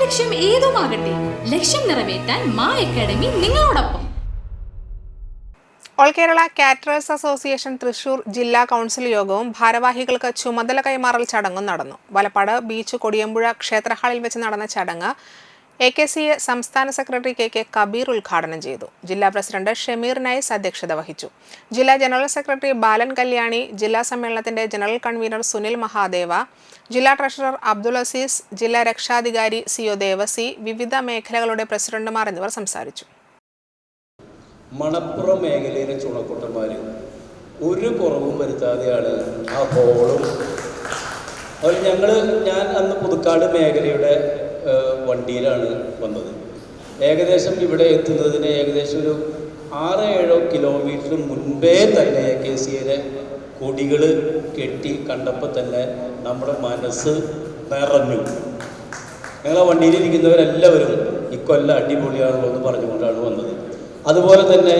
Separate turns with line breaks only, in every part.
ലക്ഷ്യം ഏതുമാകട്ടെ, ലക്ഷ്യം നിറവേറ്റാൻ മാ അക്കാഡമി നിങ്ങളോടൊപ്പം.
All Kerala caterers association Thrissur ജില്ലാ കൗൺസിൽ യോഗവും ഭാരവാഹികൾക്ക് ചുമതല കൈമാറൽ ചടങ്ങും നടന്നു. വലപ്പാട് ബീച്ച് കൊടിയമ്പുഴ ക്ഷേത്ര ഹാളിൽ വെച്ച് നടന്ന ചടങ്ങ് AKCA സംസ്ഥാന സെക്രട്ടറി KK കബീർ ഉദ്ഘാടനം ചെയ്തു. ജില്ലാ പ്രസിഡന്റ് ഷമീർ നൈസ് അധ്യക്ഷത വഹിച്ചു. ജില്ലാ ജനറൽ സെക്രട്ടറി ബാലൻ കല്യാണി, ജില്ലാ സമ്മേളനത്തിന്റെ ജനറൽ കൺവീനർ സുനിൽ മഹാദേവ, ജില്ലാ ട്രഷറർ അബ്ദുൽ അസീസ്, ജില്ലാ രക്ഷാധികാരി CO ദേവസി, വിവിധ മേഖലകളുടെ പ്രസിഡന്റുമാർ എന്നിവർ സംസാരിച്ചു.
മണപ്പുറം മേഖലയിലെ ചുണക്കുട്ടന്മാർ ഒരു കുറവും വരുത്താതെയാണ് ആ ഹോളും ഞാൻ അന്ന് പുതുക്കാട് മേഖലയുടെ വണ്ടിയിലാണ് വന്നത്. ഏകദേശം ഇവിടെ എത്തുന്നതിന് ഏകദേശം ഒരു 6-7 കിലോമീറ്റർ മുൻപേ തന്നെ AKCA കൊടികൾ കെട്ടി കണ്ടപ്പോൾ തന്നെ നമ്മുടെ മനസ്സ് നിറഞ്ഞു. ഞങ്ങളെ വണ്ടിയിലിരിക്കുന്നവരെല്ലാവരും ഇക്കൊല്ലം അടിപൊളിയാണല്ലോ എന്ന് പറഞ്ഞുകൊണ്ടാണ് വന്നത്. അതുപോലെ തന്നെ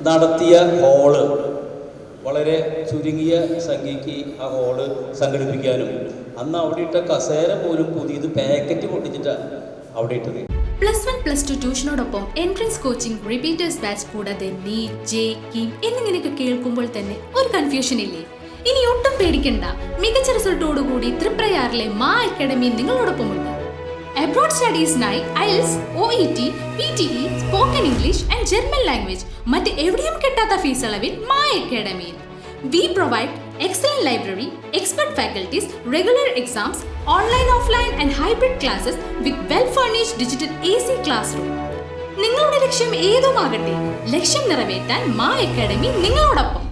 നടത്തിയ ഹോള് വളരെ ചുരുങ്ങിയ സംഖ്യയ്ക്ക് ആ ഹോള് സംഘടിപ്പിക്കാനും അന്ന് അവിടെ ഇട്ട കസേര പോലും പുതിയത് പാക്കറ്റ് പൊട്ടിച്ചിട്ടാണ് അവിടെ ഇട്ടത്.
+1 +2 ട്യൂഷനോടൊപ്പം എൻട്രൻസ് കോച്ചിങ്, റിപ്പീറ്റേഴ്സ് ബാച്ച് കൂടാതെ നീറ്റ്, JEE എന്നിങ്ങനെയൊക്കെ കേൾക്കുമ്പോൾ തന്നെ ഒരു കൺഫ്യൂഷൻ ഇല്ലേ? ഇനി ഒട്ടും പേടിക്കണ്ട. മികച്ച റിസൾട്ടോടുകൂടി തൃപ്രയാറിലെ മാ അക്കാഡമി നിങ്ങളോടൊപ്പമുണ്ട്. അബ്രോഡ് സ്റ്റഡീസിനായി IELTS, OET, PTE, spoken English and German language മറ്റ് എവിടെയും കിട്ടാത്ത ഫീസ് അളവിൽ മാ അക്കാഡമിയിൽ. We provide excellent library, expert faculties, regular exams, online, offline and hybrid classes with well-furnished digital AC classroom. നിങ്ങളുടെ ലക്ഷ്യം ഏതുമാകട്ടെ, ലക്ഷ്യം നിറവേറ്റാൻ മാ അക്കാഡമി നിങ്ങളോടൊപ്പം.